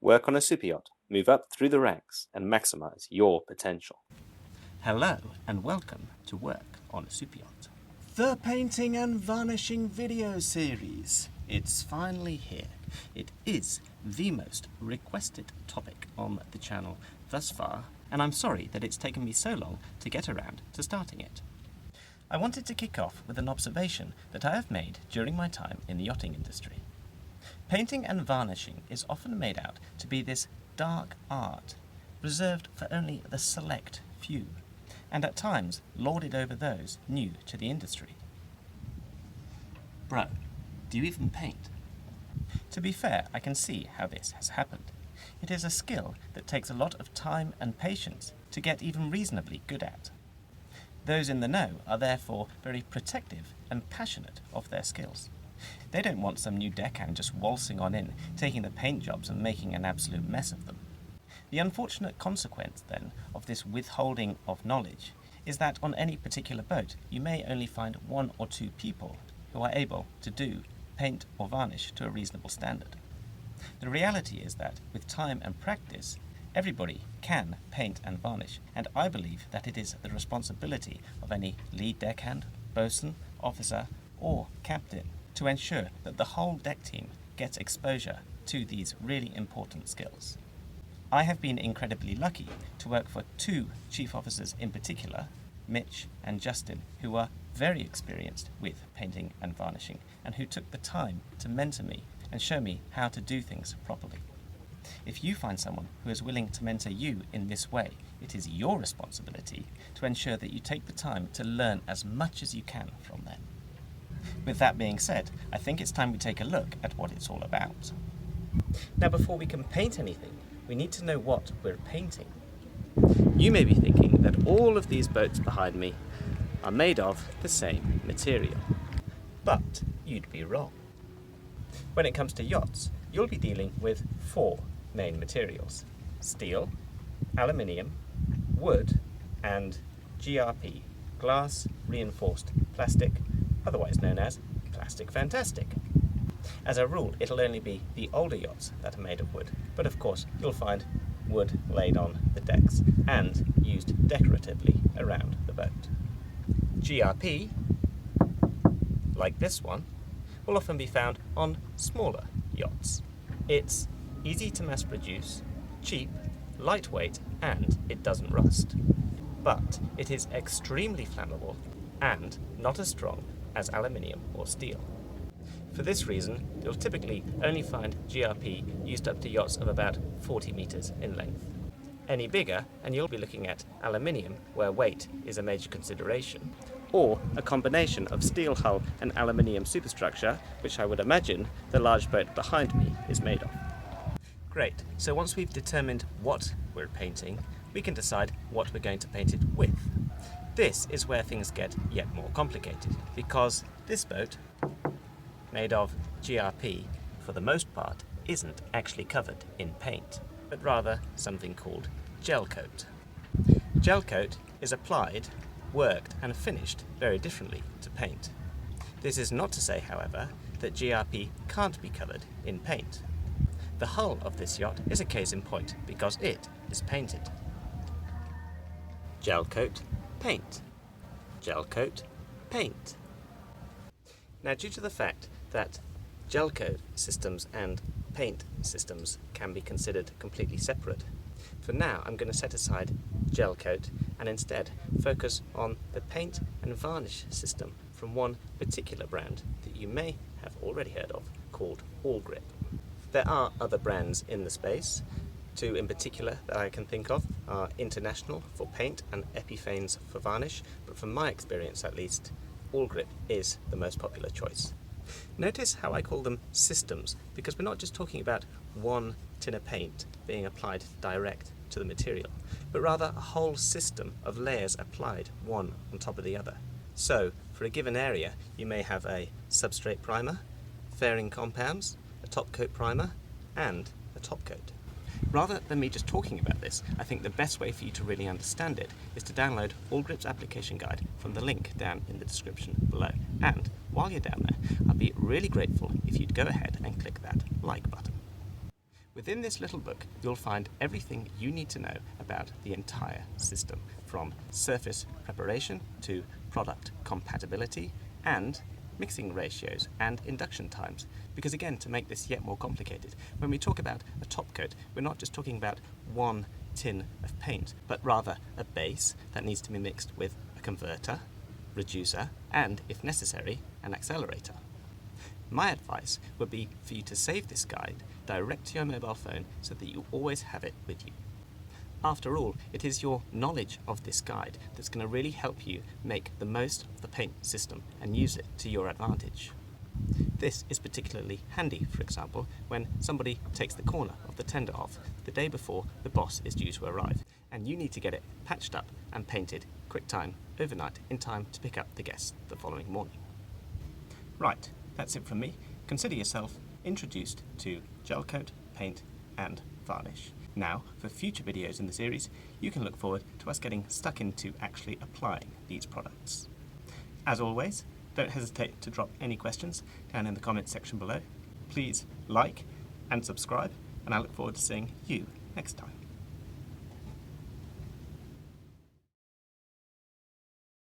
Work on a super yacht, move up through the ranks, and maximize your potential. Hello and welcome to Work on a Super Yacht. The painting and varnishing video series. It's finally here. It is the most requested topic on the channel thus far, and I'm sorry that it's taken me so long to get around to starting it. I wanted to kick off with an observation that I have made during my time in the yachting industry. Painting and varnishing is often made out to be this dark art, reserved for only the select few, and at times lorded over those new to the industry. Bro, do you even paint? To be fair, I can see how this has happened. It is a skill that takes a lot of time and patience to get even reasonably good at. Those in the know are therefore very protective and passionate of their skills. They don't want some new deckhand just waltzing on in, taking the paint jobs and making an absolute mess of them. The unfortunate consequence, then, of this withholding of knowledge is that on any particular boat you may only find one or two people who are able to do paint or varnish to a reasonable standard. The reality is that with time and practice, everybody can paint and varnish, and I believe that it is the responsibility of any lead deckhand, bosun, officer, or captain to ensure that the whole deck team gets exposure to these really important skills. I have been incredibly lucky to work for two chief officers in particular, Mitch and Justin, who are very experienced with painting and varnishing and who took the time to mentor me and show me how to do things properly. If you find someone who is willing to mentor you in this way, it is your responsibility to ensure that you take the time to learn as much as you can from them. With that being said, I think it's time we take a look at what it's all about. Now, before we can paint anything, we need to know what we're painting. You may be thinking that all of these boats behind me are made of the same material, but you'd be wrong. When it comes to yachts, you'll be dealing with four main materials: steel, aluminium, wood, and GRP, glass reinforced plastic, otherwise known as plastic fantastic. As a rule, it'll only be the older yachts that are made of wood, but of course you'll find wood laid on the decks and used decoratively around the boat. GRP, like this one, will often be found on smaller yachts. It's easy to mass produce, cheap, lightweight, and it doesn't rust. But it is extremely flammable and not as strong as aluminium or steel. For this reason, you'll typically only find GRP used up to yachts of about 40 meters in length. Any bigger, and you'll be looking at aluminium, where weight is a major consideration, or a combination of steel hull and aluminium superstructure, which I would imagine the large boat behind me is made of. Great, so once we've determined what we're painting, we can decide what we're going to paint it with. This is where things get yet more complicated, because this boat, made of GRP, for the most part, isn't actually covered in paint, but rather something called Gelcoat. Gelcoat is applied, worked and finished very differently to paint. This is not to say, however, that GRP can't be covered in paint. The hull of this yacht is a case in point because it is painted. Gelcoat, paint. Gelcoat, paint. Now, due to the fact that Gelcoat systems and paint systems can be considered completely separate, for now I'm going to set aside Gelcoat and instead focus on the paint and varnish system from one particular brand that you may have already heard of, called Allgrip. There are other brands in the space. Two in particular that I can think of are International for paint and Epiphanes for varnish, but from my experience at least, Allgrip is the most popular choice. Notice how I call them systems, because we're not just talking about one tin of paint being applied direct to the material, but rather a whole system of layers applied one on top of the other. So, for a given area, you may have a substrate primer, fairing compounds, a top coat primer, and a top coat. Rather than me just talking about this, I think the best way for you to really understand it is to download Allgrip's application guide from the link down in the description below. And while you're down there, I'd be really grateful if you'd go ahead and click that like button. Within this little book, you'll find everything you need to know about the entire system, from surface preparation to product compatibility and mixing ratios and induction times. Because again, to make this yet more complicated, when we talk about a top coat, we're not just talking about one tin of paint, but rather a base that needs to be mixed with a converter, reducer, and, if necessary, an accelerator. My advice would be for you to save this guide direct to your mobile phone so that you always have it with you. After all, it is your knowledge of this guide that's going to really help you make the most of the paint system and use it to your advantage. This is particularly handy, for example, when somebody takes the corner of the tender off the day before the boss is due to arrive, and you need to get it patched up and painted quick time overnight in time to pick up the guests the following morning. Right, that's it from me. Consider yourself introduced to Gelcoat, paint and varnish. Now, for future videos in the series, you can look forward to us getting stuck into actually applying these products. As always, don't hesitate to drop any questions down in the comments section below. Please like and subscribe, and I look forward to seeing you next time.